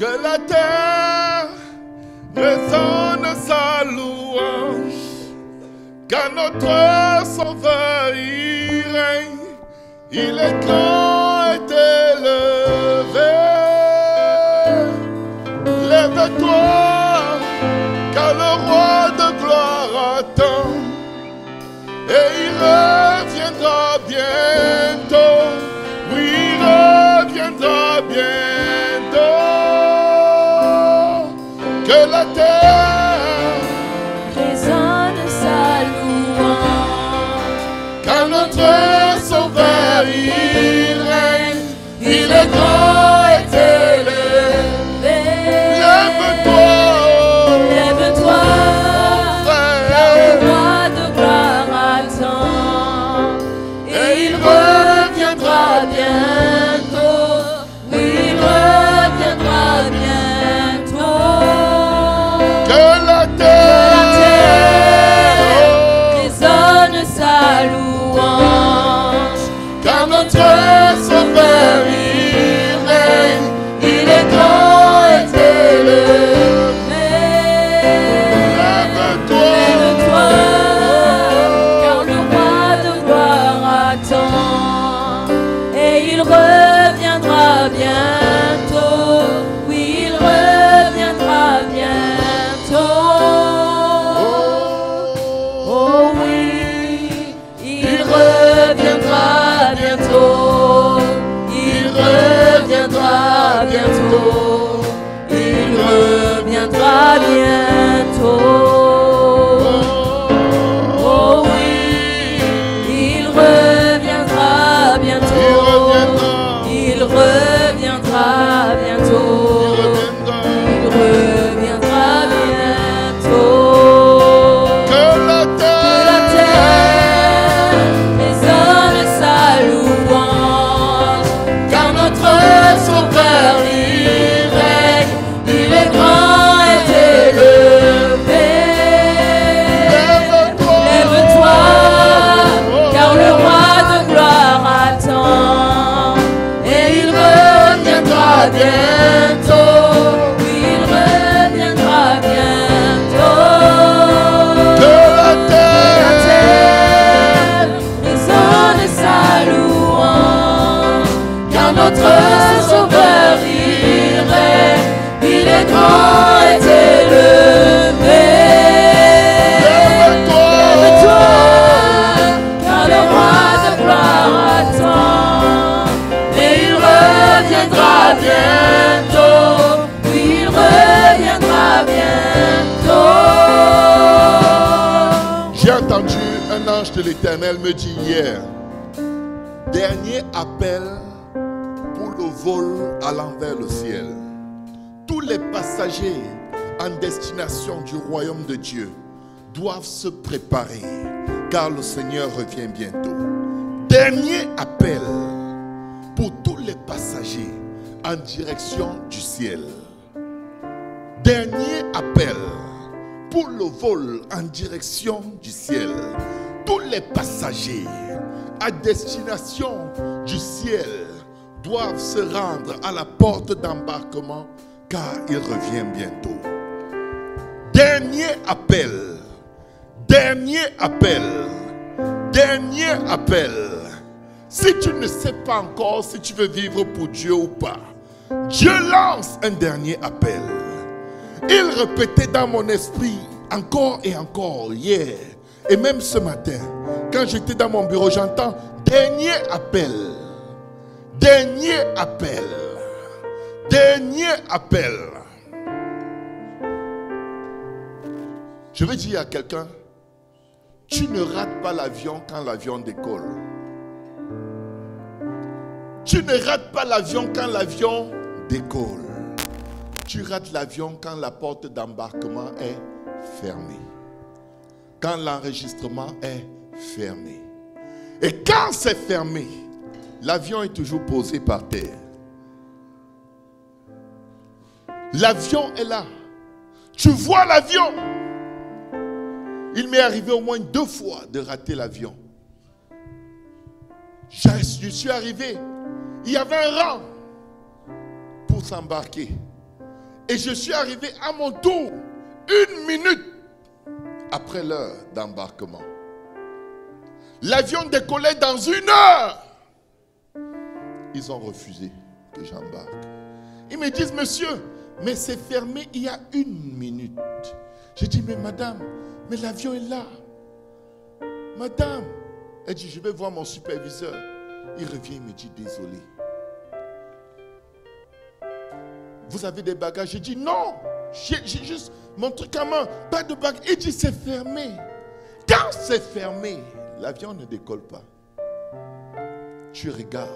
Que la terre résonne sa louange, car notre Sauveur y règne, il est grand et élevé. Lève-toi, car le roi de gloire attend, et il reviendra bientôt. Oui, il reviendra bientôt. Que la terre résonne sa louange, car notre Sauveur il règne, il est grand et élevé. Lève-toi, lève-toi, car le roi de gloire attend, et il reviendra bientôt. Oui, il reviendra bientôt. que la terre Résonne sa louange, car notre Sauveur il règne, il est grand et élevé. Lève-toi, lève-toi, car le roi de gloire attend, et il reviendra bientôt. Oui, il reviendra bientôt. Oh oui, il reviendra bientôt. Il reviendra bientôt. Il reviendra bientôt. Oh oui, il reviendra bientôt. Il reviendra bientôt. Il reviendra bientôt. que la La terre terre résonne sa louange, car notre Sauveur il règne, il est grand et élevé. Lève-toi, car le roi de gloire attend, et il reviendra bientôt. Oui, il reviendra bientôt. que la La terre terre résonne sa louange, car notre Sauveur il règne, il est grand et élevé. Lève-toi, car le roi de gloire attend, et il reviendra bientôt. Oui, il reviendra bientôt. J'ai entendu un ange de l'Éternel me dire hier, dernier appel pour le vol allant vers le ciel. Tous les passagers en destination du royaume de Dieu doivent se préparer, car le Seigneur revient bientôt. Dernier appel pour tous les passagers en direction du ciel. Dernier appel pour le vol en direction du ciel. Tous les passagers à destination du ciel doivent se rendre à la porte d'embarquement, car il revient bientôt. Dernier appel, dernier appel, dernier appel. Si tu ne sais pas encore si tu veux vivre pour Dieu ou pas, Dieu lance un dernier appel. Il répétait dans mon esprit encore et encore hier et même ce matin. Quand j'étais dans mon bureau, j'entends dernier appel, dernier appel, dernier appel. Je veux dire à quelqu'un, tu ne rates pas l'avion quand l'avion décolle. Tu ne rates pas l'avion quand l'avion décolle. Tu rates l'avion quand la porte d'embarquement est fermée. Quand l'enregistrement est fermé. Et quand c'est fermé, l'avion est toujours posé par terre. L'avion est là. Tu vois l'avion. Il m'est arrivé au moins 2 fois de rater l'avion. Je suis arrivé. Il y avait un rang pour s'embarquer. Et je suis arrivé à mon tour 1 minute après l'heure d'embarquement. L'avion décollait dans 1 heure. Ils ont refusé que j'embarque. Ils me disent, monsieur, mais c'est fermé il y a 1 minute. J'ai dit, mais madame, mais l'avion est là. Madame, elle dit, je vais voir mon superviseur. Il revient, il me dit, désolé. Vous avez des bagages? J'ai dit, non, j'ai juste mon truc à main, pas de bagages. Il dit, c'est fermé. Quand c'est fermé, l'avion ne décolle pas. Tu regardes.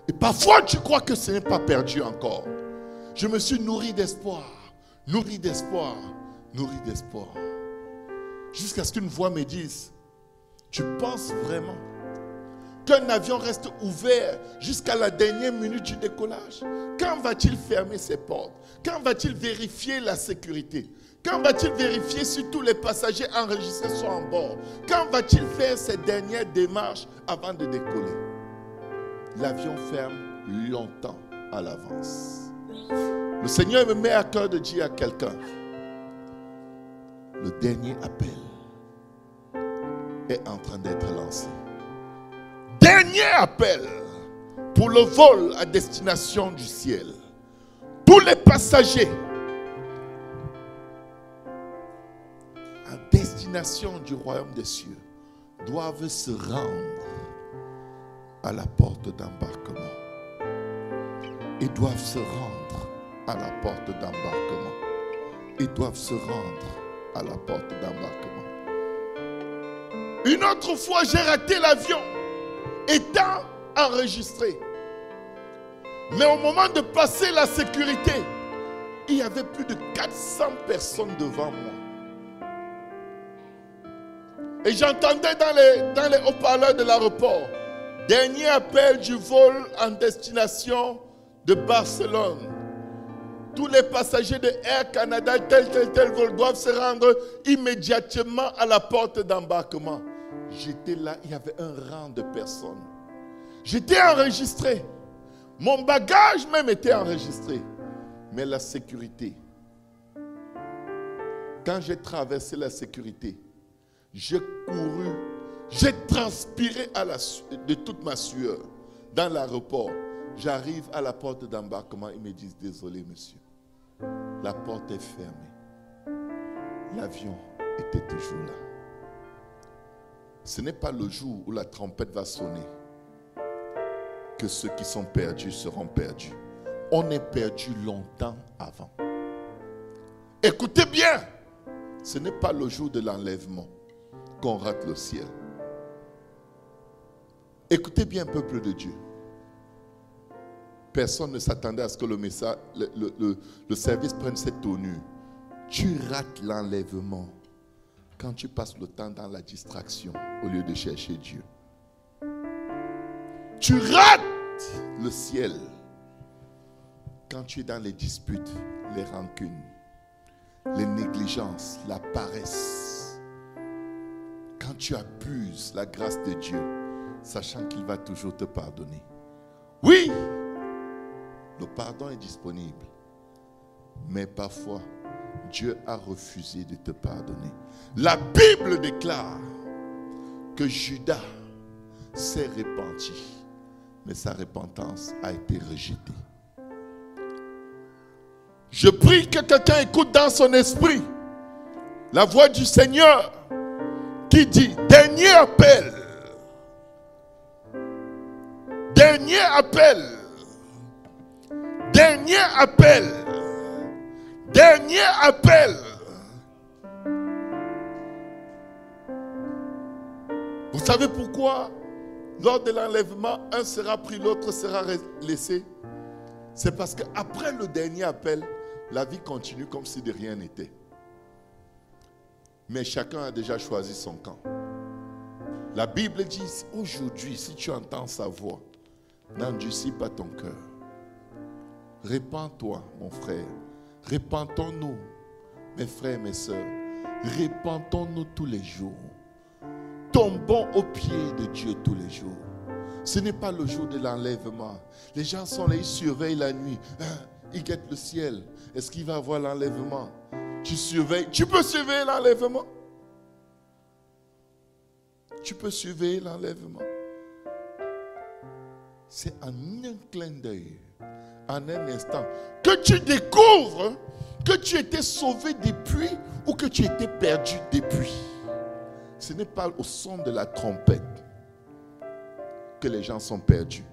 Et parfois, tu crois que ce n'est pas perdu encore. Je me suis nourri d'espoir, nourri d'espoir, nourri d'espoir. Jusqu'à ce qu'une voix me dise, tu penses vraiment qu'un avion reste ouvert jusqu'à la dernière minute du décollage? Quand va-t-il fermer ses portes? Quand va-t-il vérifier la sécurité? Quand va-t-il vérifier si tous les passagers enregistrés sont en bord? Quand va-t-il faire ses dernières démarches avant de décoller? L'avion ferme longtemps à l'avance. Le Seigneur me met à cœur de dire à quelqu'un, le dernier appel est en train d'être lancé. Dernier appel pour le vol à destination du ciel. Tous les passagers à destination du royaume des cieux doivent se rendre à la porte d'embarquement. Ils doivent se rendre à la porte d'embarquement. Ils doivent se rendre à la porte d'embarquement. Une autre fois, j'ai raté l'avion, étant enregistré. Mais au moment de passer la sécurité, il y avait plus de 400 personnes devant moi. Et j'entendais dans les haut-parleurs de l'aéroport, dernier appel du vol en destination de Barcelone. Tous les passagers de Air Canada, tel vol doivent se rendre immédiatement à la porte d'embarquement. J'étais là, il y avait un rang de personnes. J'étais enregistré. Mon bagage même était enregistré. Mais la sécurité, quand j'ai traversé la sécurité, j'ai couru, j'ai transpiré de toute ma sueur dans l'aéroport. J'arrive à la porte d'embarquement, ils me disent, désolé monsieur, la porte est fermée. L'avion était toujours là. Ce n'est pas le jour où la trompette va sonner que ceux qui sont perdus seront perdus. On est perdu longtemps avant. Écoutez bien, ce n'est pas le jour de l'enlèvement qu'on rate le ciel. Écoutez bien, peuple de Dieu. Personne ne s'attendait à ce que le service prenne cette tournure. Tu rates l'enlèvement quand tu passes le temps dans la distraction au lieu de chercher Dieu. Tu rates le ciel quand tu es dans les disputes, les rancunes, les négligences, la paresse. Quand tu abuses la grâce de Dieu, sachant qu'il va toujours te pardonner. Oui, le pardon est disponible, mais parfois, Dieu a refusé de te pardonner. La Bible déclare que Judas s'est repenti, mais sa repentance a été rejetée. Je prie que quelqu'un écoute dans son esprit la voix du Seigneur qui dit, dernier appel, dernier appel, dernier appel, dernier appel. Vous savez pourquoi lors de l'enlèvement, un sera pris, l'autre sera laissé? C'est parce qu'après le dernier appel, la vie continue comme si de rien n'était. Mais chacun a déjà choisi son camp. La Bible dit, aujourd'hui, si tu entends sa voix, n'endurcis pas ton cœur. Répands-toi, mon frère. Répentons-nous, mes frères et mes sœurs. Répentons-nous tous les jours. Tombons aux pieds de Dieu tous les jours. Ce n'est pas le jour de l'enlèvement. Les gens sont là, ils surveillent la nuit. il guette le ciel. Est-ce qu'il va avoir l'enlèvement? Tu surveilles. Tu peux surveiller l'enlèvement. Tu peux surveiller l'enlèvement. C'est en un clin d'œil, en un instant, que tu découvres que tu étais sauvé depuis ou que tu étais perdu depuis. Ce n'est pas au son de la trompette que les gens sont perdus.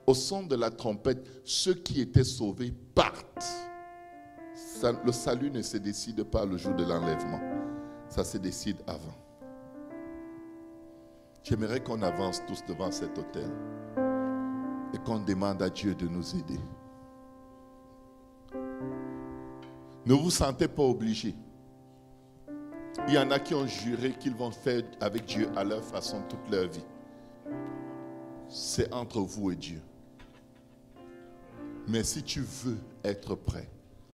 Au son de la trompette, ceux qui étaient sauvés partent. Le salut ne se décide pas le jour de l'enlèvement. Ça se décide avant. J'aimerais qu'on avance tous devant cet autel et qu'on demande à Dieu de nous aider. Ne vous sentez pas obligés. Il y en a qui ont juré qu'ils vont faire avec Dieu à leur façon toute leur vie. C'est entre vous et Dieu. Mais si tu veux être prêt,